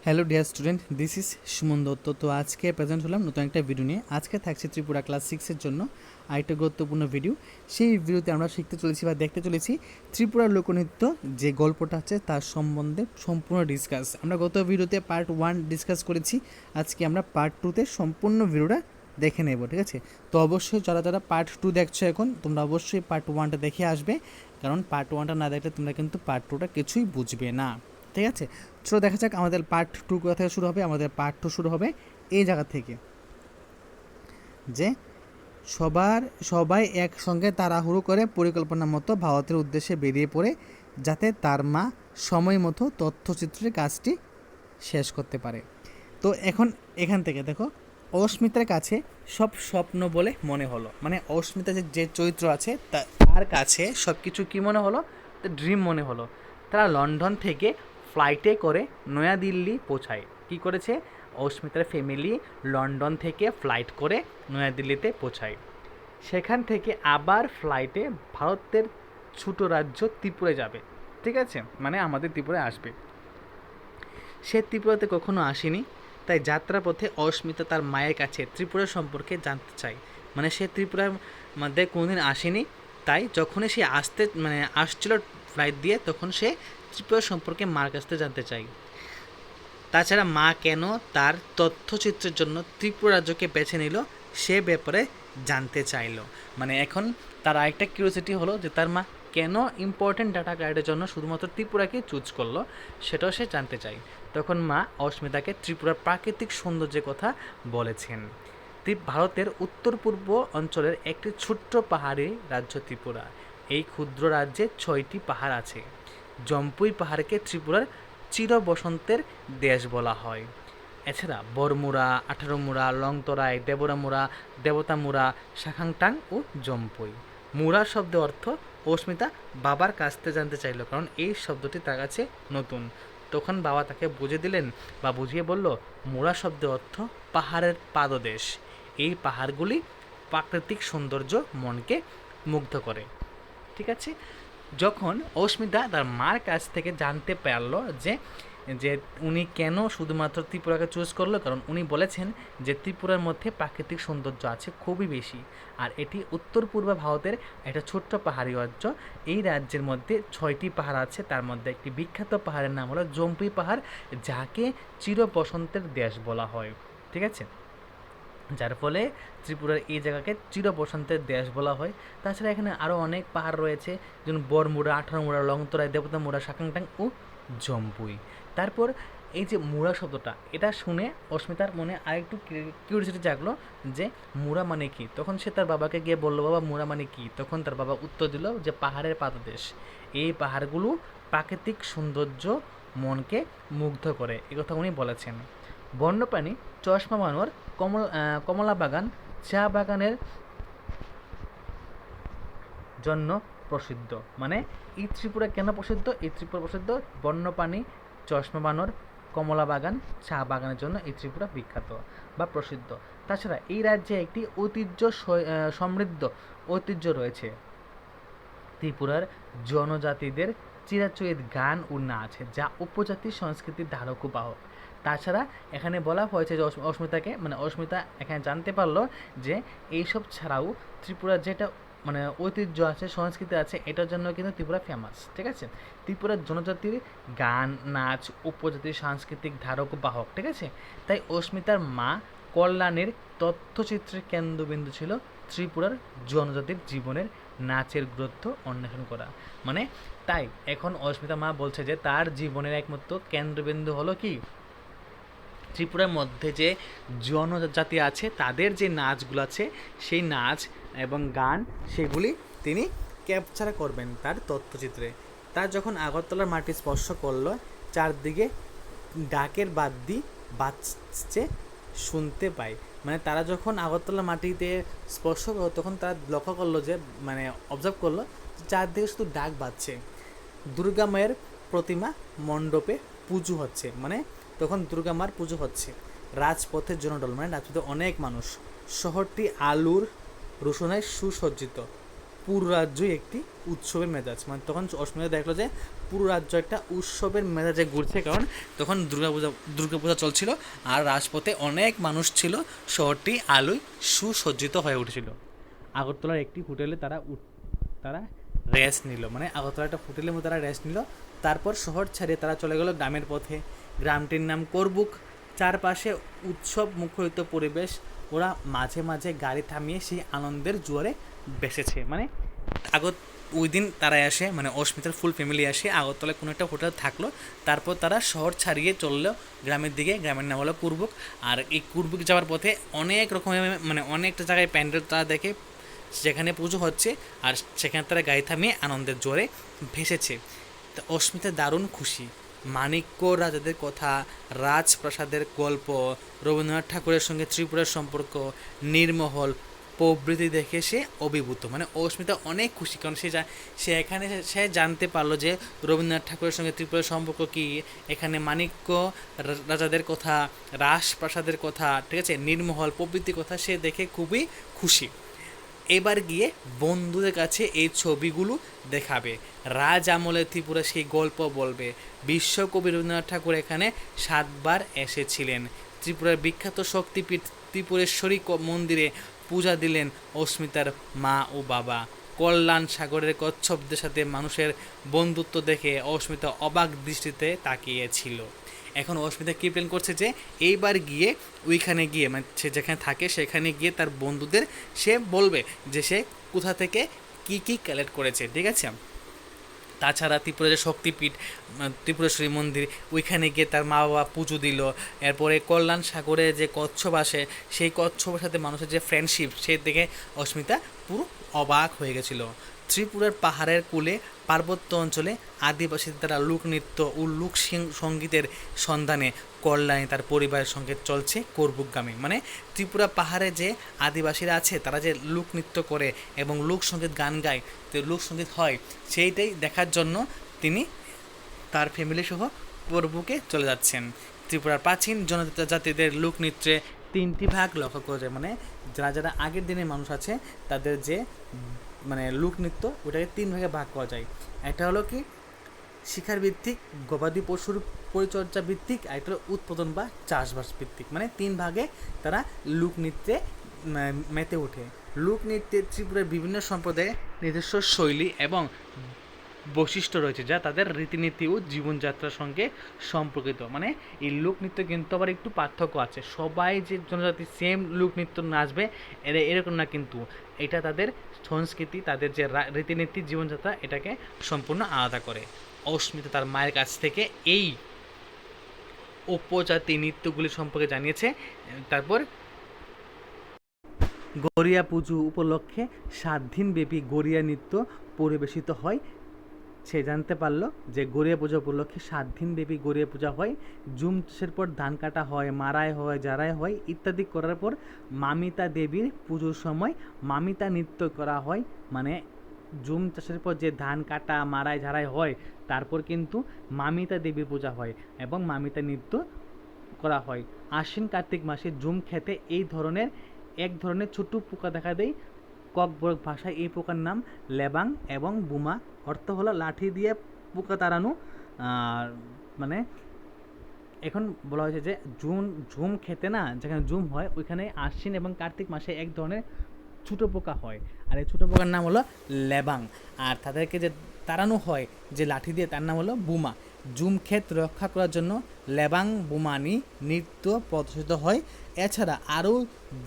Hello dear student, this is Suman Dutta. তো আজকে present হলাম নতুন একটা ভিডিও নিয়ে। আজকে থাকছে ত্রিপুরা ক্লাস 6-এর জন্য আরেকটা গুরুত্বপূর্ণ ভিডিও। সেই ভিডিওতে আমরা শিখতে চলেছি বা দেখতে চলেছি ত্রিপুরার লোকনৃত্য যে গল্পটা আছে তার সম্বন্ধে সম্পূর্ণ ডিসকাস। আমরা গত ভিডিওতে পার্ট 1 ডিসকাস করেছি, আজকে আমরা পার্ট 2-তে সম্পূর্ণ ভিডিওটা দেখে নেব, ঠিক আছে? তো অবশ্যই যারা যারা পার্ট 2 দেখছো এখন, তোমরা অবশ্যই পার্ট 1টা দেখে আসবে, কারণ পার্ট 1টা না দেখলে তোমরা কিন্তু পার্ট 2টা কিছুই বুঝবে না, ঠিক আছে? চলো দেখা যাক আমাদের পার্ট 2 কোথা থেকে শুরু হবে। আমাদের পার্ট 2 শুরু হবে এই জায়গা থেকে, যে সবাই একসঙ্গে তাড়াহুড়ো করে পরিকল্পনা মতো ভারতের উদ্দেশ্যে বেরিয়ে পড়ে, যাতে তার মা সময় মতো তথ্যচিত্রের কাজটি শেষ করতে পারে। তো এখন এখান থেকে দেখো, অস্মিতার কাছে সব স্বপ্ন বলে মনে হলো, মানে অস্মিতা যে চরিত্র আছে তার কাছে সব কিছু কী মনে হলো, ড্রিম মনে হলো। তারা লন্ডন থেকে ফ্লাইটে করে নয়াদিল্লি পৌঁছায়। কী করেছে? অস্মিতার ফ্যামিলি লন্ডন থেকে ফ্লাইট করে নয়াদিল্লিতে পৌঁছায়। সেখান থেকে আবার ফ্লাইটে ভারতের ছোটো রাজ্য ত্রিপুরায় যাবে, ঠিক আছে? মানে আমাদের ত্রিপুরায় আসবে। সে ত্রিপুরাতে কখনো আসেনি, তাই যাত্রাপথে অস্মিতা তার মায়ের কাছে ত্রিপুরা সম্পর্কে জানতে চায়। মানে সে ত্রিপুরার মধ্যে কোনোদিন আসেনি, তাই যখনই সে আসছিল ফ্লাইট দিয়ে, তখন সে ত্রিপুরা সম্পর্কে মার কাছ থেকে জানতে চায়। তাছাড়া মা কেন তার তথ্যচিত্রের জন্য ত্রিপুরা রাজ্যকে বেছে নিল সে ব্যাপারে জানতে চাইল। মানে এখন তার আরেকটা কিউরিওসিটি হলো যে তার মা কেন ইম্পর্টেন্ট ডাটা গাইডের জন্য শুধুমাত্র ত্রিপুরাকে চুজ করলো, সেটাও সে জানতে চায়। তখন মা অস্মিতাকে ত্রিপুরার প্রাকৃতিক সৌন্দর্যের কথা বলেছেন। ভারতের উত্তর পূর্ব অঞ্চলের একটি ছোট্ট পাহাড়ি রাজ্য ত্রিপুরা। এই ক্ষুদ্র রাজ্যে 6টি পাহাড় আছে। জম্পুই পাহাড়কে ত্রিপুরার চির বসন্তের দেশ বলা হয়। এছাড়া বরমুড়া, 18 মুড়া, লংতরাই, দেবরামুড়া, দেবতামুড়া, শাখাংটাং ও জম্পুই। মুড়া শব্দের অর্থ অস্মিতা বাবার কাছ থেকে জানতে চাইল, কারণ এই শব্দটি তার কাছে নতুন। তখন বাবা তাকে বুঝিয়ে দিলেন বা বুঝিয়ে বলল, মুড়া শব্দের অর্থ পাহাড়ের পাদদেশ। এই পাহাড়গুলি প্রাকৃতিক সৌন্দর্য মনকে মুগ্ধ করে, ঠিক আছে? যখন অস্মিতা তার মার কাছ থেকে জানতে পারলো যে যে উনি কেন শুধুমাত্র ত্রিপুরাকে চুজ করলো, কারণ উনি বলেছেন যে ত্রিপুরার মধ্যে প্রাকৃতিক সৌন্দর্য আছে খুবই বেশি, আর এটি উত্তর পূর্ব ভারতের একটা ছোট্ট পাহাড়ি রাজ্য। এই রাজ্যের মধ্যে 6টি পাহাড় আছে, তার মধ্যে একটি বিখ্যাত পাহাড়ের নাম হলো জম্পুই পাহাড়, যাকে চির বসন্তের দেশ বলা হয়, ঠিক আছে? যার ফলে ত্রিপুরার এই জায়গাকে চির বসন্তের দেশ বলা হয়। তাছাড়া এখানে আরও অনেক পাহাড় রয়েছে, যেমন বরমুড়া, 18 মুড়া, লংতরাই, দেবতা মুড়া, শাকাংটাং ও জম্পুই। তারপর এই যে মুড়া শব্দটা, এটা শুনে অস্মিতার মনে আরেকটু কিউরিওসিটি জাগলো যে মুড়া মানে কি। তখন সে তার বাবাকে গিয়ে বললো, বাবা মুড়া মানে কি? তখন তার বাবা উত্তর দিল যে পাহাড়ের পাদদেশ। এই পাহাড়গুলো প্রাকৃতিক সৌন্দর্য মনকে মুগ্ধ করে, একথা উনি বলেছেন। বন্যপ্রাণী চশমা বানর, কমলা বাগান, চা বাগানের জন্য প্রসিদ্ধ। মানে এই ত্রিপুরা কেন প্রসিদ্ধ? এই ত্রিপুরা প্রসিদ্ধ বন্যপ্রাণী, চশমা বানর, কমলা বাগান, চা বাগানের জন্য এই ত্রিপুরা বিখ্যাত বা প্রসিদ্ধ। তাছাড়া এই রাজ্যে একটি সমৃদ্ধ ঐতিহ্য রয়েছে। ত্রিপুরার জনজাতিদের চিরাচরিত গান ও নাচ, যা উপজাতি সংস্কৃতির ধারক ও বাহক। তাছাড়া এখানে বলা হয়েছে যে অস্মিতা এখানে জানতে পারলো যে এইসব ছাড়াও ত্রিপুরার যেটা ঐতিহ্য আছে, সংস্কৃতি আছে, এটার জন্য কিন্তু ত্রিপুরা ফেমাস, ঠিক আছে? ত্রিপুরার জনজাতির গান, নাচ, উপজাতির সাংস্কৃতিক ধারক ও বাহক, ঠিক আছে? তাই অস্মিতার মা কল্যাণের তথ্যচিত্রের কেন্দ্রবিন্দু ছিল ত্রিপুরার জনজাতির জীবনের নাচের গুরুত্ব অন্বেষণ করা। তাই এখন অস্মিতা মা বলছে যে তার জীবনের একমাত্র কেন্দ্রবিন্দু হলো কি, ত্রিপুরার মধ্যে যে জনজাতি আছে তাদের যে নাচগুলো আছে, সেই নাচ এবং গান সেগুলি তিনি ক্যাপচার করবেন তার তথ্যচিত্রে। তার যখন আগরতলার মাটি স্পর্শ করলো, চারদিকে ডাকের বাদ্যি বাজছে শুনতে পায়। তারা যখন আগরতলার মাটিতে স্পর্শ করলো, তখন তারা লক্ষ্য করলো যে অবজার্ভ করলো চারদিকে শুধু ডাক বাজছে। দুর্গা মায়ের প্রতিমা মণ্ডপে পুজো হচ্ছে, তখন দুর্গা মার পুজো হচ্ছে। রাজপথের জনডল, রাজপথে অনেক মানুষ। শহরটি আলুর রোশনায় সুসজ্জিত। পুরো রাজ্যই একটি উৎসবের মেজাজ, মানে তখন অস্মিতা দেখলো যে পুরো রাজ্য একটা উৎসবের মেজাজে ঘুরছে, কারণ তখন দুর্গাপূজা চলছিল আর রাজপথে অনেক মানুষ ছিল, শহরটি আলোয় সুসজ্জিত হয়ে উঠেছিল। আগরতলার একটি হোটেলে তারা রেস্ট নিল, মানে আগরতলা একটা হোটেলের মধ্যে তারা রেস্ট নিল। তারপর শহর ছাড়িয়ে তারা চলে গেল গ্রামের পথে। গ্রামটির নাম করবুক। চারপাশে উৎসব মুখরিত পরিবেশ। ওরা মাঝে মাঝে গাড়ি থামিয়ে সেই আনন্দের জোয়ারে বেসেছে। মানে ওই দিন তারা আসে, মানে অস্মিতার ফুল ফ্যামিলি আসে আগরতলায় কোনো একটা হোটেল থাকলো, তারপর তারা শহর ছাড়িয়ে চললো গ্রামের দিকে। গ্রামের নাম হলো কুরবুক। আর এই কুরবুক যাওয়ার পথে অনেক রকমের, মানে অনেকটা জায়গায় প্যান্ডেল তারা দেখে, যেখানে পুজো হচ্ছে, আর সেখানে তারা গাড়ি থামিয়ে আনন্দের জোরে ভেসেছে। তো অস্মিতা দারুণ খুশি। মাণিক্য রাজাদের কথা, রাজপ্রাসাদের গল্প, রবীন্দ্রনাথ ঠাকুরের সঙ্গে ত্রিপুরার সম্পর্ক, নীরমহল প্রভৃতি দেখে সে অভিভূত। মানে অস্মিতা অনেক খুশি, কারণ সে এখানে সে জানতে পারলো যে রবীন্দ্রনাথ ঠাকুরের সঙ্গে ত্রিপুরার সম্পর্ক কী, এখানে মাণিক্য রাজাদের কথা, রাজপ্রাসাদের কথা, ঠিক আছে, নীরমহল প্রভৃতির কথা সে দেখে খুবই খুশি। এবার গিয়ে বন্ধুদের কাছে এই ছবিগুলো দেখাবে, রাজ আমলে ত্রিপুরা সেই গল্প বলবে। বিশ্বকবি রবীন্দ্রনাথ ঠাকুর এখানে 7 বার এসেছিলেন। ত্রিপুরার বিখ্যাত শক্তিপীঠ ত্রিপুরেশ্বরী মন্দিরে পূজা দিলেন অস্মিতার মা ও বাবা। কল্যাণ সাগরের কচ্ছপদের সাথে মানুষের বন্ধুত্ব দেখে অস্মিতা অবাক দৃষ্টিতে তাকিয়েছিল। এখন অস্মিতা কী প্ল্যান করছে যে এইবার গিয়ে ওইখানে গিয়ে, মানে সে যেখানে থাকে সেখানে গিয়ে তার বন্ধুদের সে বলবে যে সে কোথা থেকে কী কী কালেক্ট করেছে, ঠিক আছে। তাছাড়া ত্রিপুরা যে শক্তিপীঠ ত্রিপুরেশ্বরী মন্দির, ওইখানে গিয়ে তার মা বাবা পুজো দিল। এরপরে কল্যাণ সাগরে যে কচ্ছপ আসে, সেই কচ্ছপের সাথে মানুষের যে ফ্রেন্ডশিপ, সে দেখে অস্মিতা পুরো অবাক হয়ে গেছিল। ত্রিপুরার পাহাড়ের কোলে পার্বত্য অঞ্চলে আদিবাসীদের দ্বারা লোকনৃত্য ও লোক সঙ্গীতের সন্ধানে কল্যাণী তার পরিবারের সঙ্গে চলছে করবুকগামী। মানে ত্রিপুরা পাহাড়ে যে আদিবাসীরা আছে তারা যে লোকনৃত্য করে এবং লোকসঙ্গীত গান গায়, তো লোকসঙ্গীত হয়, সেইটাই দেখার জন্য তিনি তার ফ্যামিলি সহ করবুকে চলে যাচ্ছেন। ত্রিপুরার প্রাচীন জনজাতিদের লোকনৃত্যে 3টি ভাগ লক্ষ্য করা যায়। মানে যারা আগের দিনের মানুষ আছে তাদের যে মানে লোকনৃত্য, ওটাকে 3 ভাগে ভাগ করা যায়। একটা হলো কি শিকার ভিত্তিক, গবাদি পশুর পরিচর্যা ভিত্তিক, আর একটা হলো উৎপাদন বা চাষবাস ভিত্তিক। মানে 3 ভাগে তারা লোকনৃত্যে মেতে ওঠে। লোকনৃত্যে ত্রিপুরার বিভিন্ন সম্প্রদায়ের নিজস্ব শৈলী এবং বৈশিষ্ট্য রয়েছে, যা তাদের রীতিনীতি ও জীবনযাত্রার সঙ্গে সম্পর্কিত। মানে এই লোকনৃত্য কিন্তু আবার একটু পার্থক্য আছে, সবাই যে জনজাতি সেম লোকনৃত্য নাচবে এরকম না, কিন্তু এটা তাদের সংস্কৃতি, তাদের যে রীতিনীতি, জীবনযাত্রা, এটাকে সম্পূর্ণ আলাদা করে। অস্মিতা তার মায়ের কাছ থেকে এই উপজাতি নৃত্যগুলি সম্পর্কে জানিয়েছে। তারপর গড়িয়া পুজো উপলক্ষে 7 দিনব্যাপী গড়িয়া নৃত্য পরিবেশিত হয়। সে জানতে পারলো যে গড়িয়া পূজা উপলক্ষে 7 দিনব্যাপী গড়িয়া পূজা হয়। জুম চাষের পর ধান কাটা হয়, মারাই হয়, জারাই হয় ইত্যাদি করার পর মামিতা দেবীর পুজোর সময় মামিতা নৃত্য করা হয়। মানে জুম চাষের পর যে ধান কাটা, মারাই, ঝাড়াই হয়, তারপর কিন্তু মামিতা দেবীর পূজা হয় এবং মামিতা নৃত্য করা হয়। আশ্বিন কার্তিক মাসে জুম খেতে এক ধরনের ছোট পোকা দেখা দেয়। ককবরক ভাষায় এই পোকার নাম লেবাং এবং বুমা, অর্থ হলো লাঠি দিয়ে পোকা তাড়ানো। আর মানে এখন বলা হয়েছে যে ঝুম খেতে না, যেখানে ঝুম হয় ওইখানে আশ্বিন এবং কার্তিক মাসে এক ধরনের ছোটো পোকা হয়, আর এই ছোটো পোকার নাম হলো লেবাং। আর তাদেরকে যে তাড়ানো হয় যে লাঠি দিয়ে, তার নাম হলো বুমা। জুম ক্ষেত রক্ষা করার জন্য লেবাং বুমানি নৃত্য প্রদর্শিত হয়। এছাড়া আরও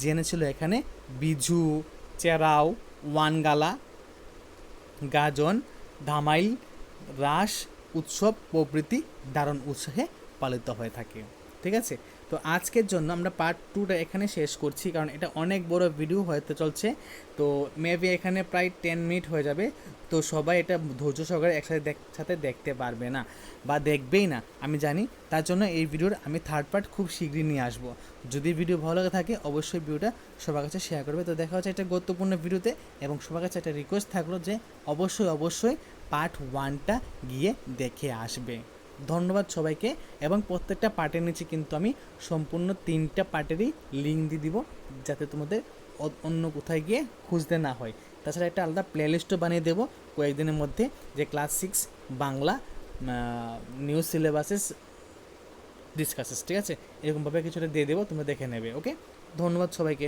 জেনেছিল এখানে বিজু, চেরাও, ওয়ানগালা, গাজন, ধামাইল, রাস উৎসব প্রভৃতি দারুণ উৎসাহে পালিত হয়ে থাকে। ঠিক আছে, তো আজকের জন্য আমরা পার্ট 2টা এখানে শেষ করছি, কারণ এটা অনেক বড় ভিডিও হতে চলছে। তো মেবি এখানে প্রায় 10 মিনিট হয়ে যাবে, তো সবাই এটা ধৈর্য সহকারে একসাথে দেখতে পারবে না বা দেখবেই না, আমি জানি। তার জন্য এই ভিডিওর আমি 3rd পার্ট খুব শীঘ্রই নিয়ে আসবো। যদি ভিডিও ভালো লাগে থাকে অবশ্যই ভিডিওটা সবার কাছে শেয়ার করবে। তো দেখা হচ্ছে একটা গুরুত্বপূর্ণ ভিডিওতে, এবং সবার কাছে একটা রিকোয়েস্ট থাকলো যে অবশ্যই পার্ট 1টা গিয়ে দেখে আসবে। ধন্যবাদ সবাইকে, এবং প্রত্যেকটা পার্টের নিচে কিন্তু আমি সম্পূর্ণ 3টা পার্টেরই লিঙ্ক দিয়ে দিব, যাতে তোমাদের অন্য কোথায় গিয়ে খুঁজতে না হয়। তাছাড়া একটা আলাদা প্লেলিস্টও বানিয়ে দেবো কয়েকদিনের মধ্যে, যে ক্লাস 6 বাংলা নিউ সিলেবাসেস ডিসকাসেস, ঠিক আছে, এরকমভাবে কিছুটা দিয়ে দেবো, তোমরা দেখে নেবে। ওকে, ধন্যবাদ সবাইকে।